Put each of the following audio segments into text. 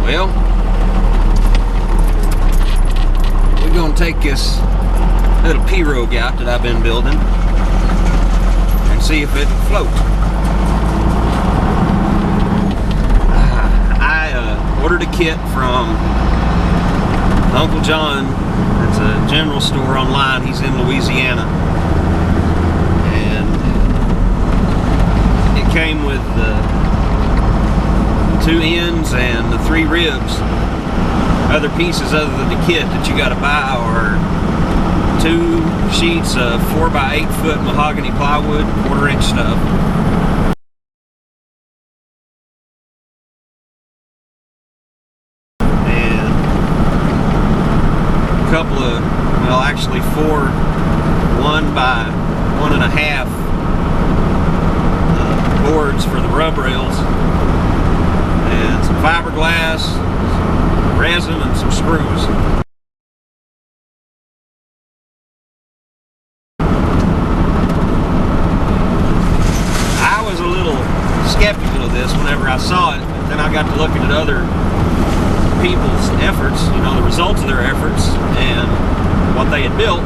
Well, we're gonna take this little pirogue out that I've been building and see if it will float. I ordered a kit from Uncle John. It's a general store online. He's in Louisiana, and it came with the 2 ends and the 3 ribs. Other pieces other than the kit that you got to buy are 2 sheets of 4 by 8 foot mahogany plywood, 1/4 inch stuff. And a couple of, well, actually 4 1 by 1.5 boards for the rub rails, and some fiberglass, some resin, and some screws. I was a little skeptical of this whenever I saw it, but then I got to looking at other people's efforts, you know, the results of their efforts, and what they had built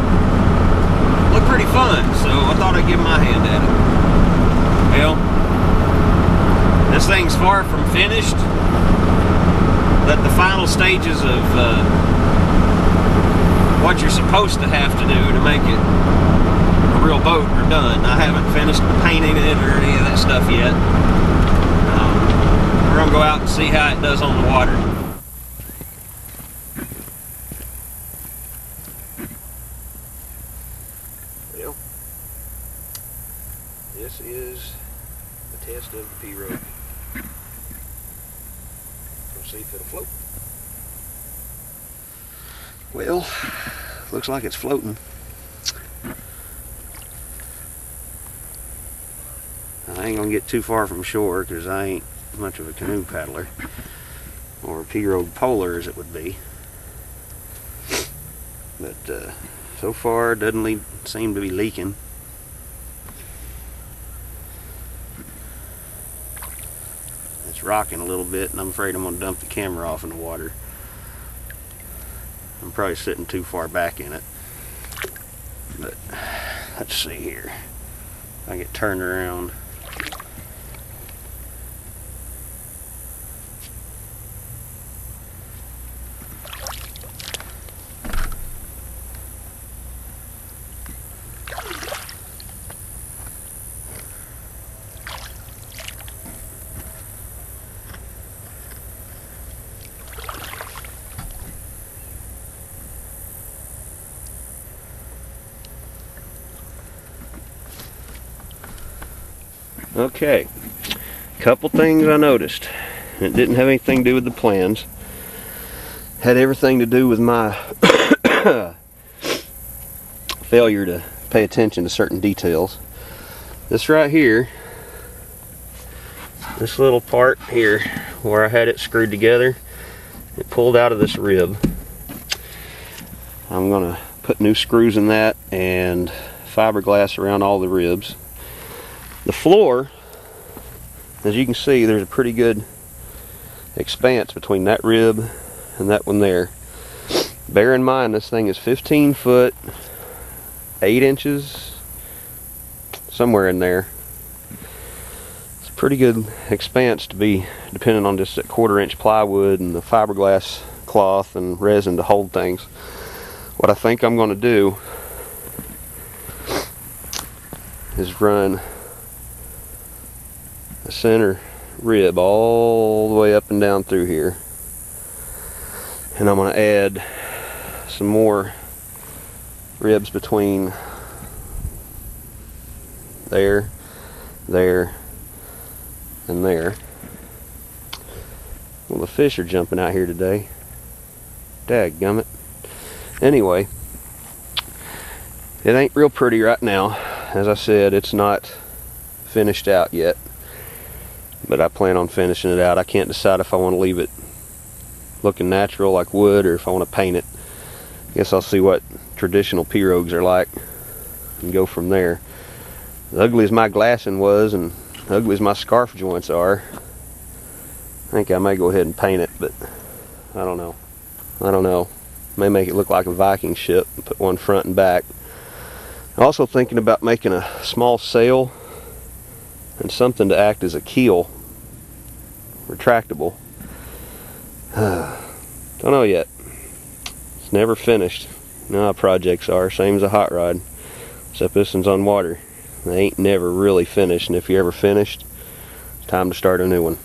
looked pretty fun, so I thought I'd give my hand at it. Well, this thing's far from finished, but the final stages of what you're supposed to have to do to make it a real boat are done. I haven't finished painting it or any of that stuff yet. We're going to go out and see how it does on the water. Well, this is the test of the pirogue. See if it'll float. Well, looks like it's floating. I ain't gonna get too far from shore because I ain't much of a canoe paddler, or a pirogue polar as it would be. But so far it doesn't seem to be leaking. It's rocking a little bit, and I'm afraid I'm going to dump the camera off in the water. I'm probably sitting too far back in it. But let's see here. If I get turned around. Okay, couple things I noticed. It didn't have anything to do with the plans. Had everything to do with my failure to pay attention to certain details. This right here, this little part here where I had it screwed together, it pulled out of this rib. I'm gonna put new screws in that and fiberglass around all the ribs. The floor, as you can see, there's a pretty good expanse between that rib and that one there. Bear in mind this thing is 15 foot 8 inches, somewhere in there. It's a pretty good expanse to be depending on just that 1/4 inch plywood and the fiberglass cloth and resin to hold things. What I think I'm going to do is run the center rib all the way up and down through here, and I'm going to add some more ribs between there, there, and there. Well, the fish are jumping out here today. Dadgummit. Anyway, it ain't real pretty right now. As I said, it's not finished out yet, but I plan on finishing it out. I can't decide if I want to leave it looking natural like wood or if I want to paint it. I guess I'll see what traditional pirogues are like and go from there. As ugly as my glassing was and ugly as my scarf joints are, I think I may go ahead and paint it, but I don't know. May make it look like a Viking ship and put one front and back. Also thinking about making a small sail and something to act as a keel, retractable. Don't know yet. It's never finished. You know how projects are, same as a hot rod, except this one's on water. They ain't never really finished, and if you're ever finished, it's time to start a new one.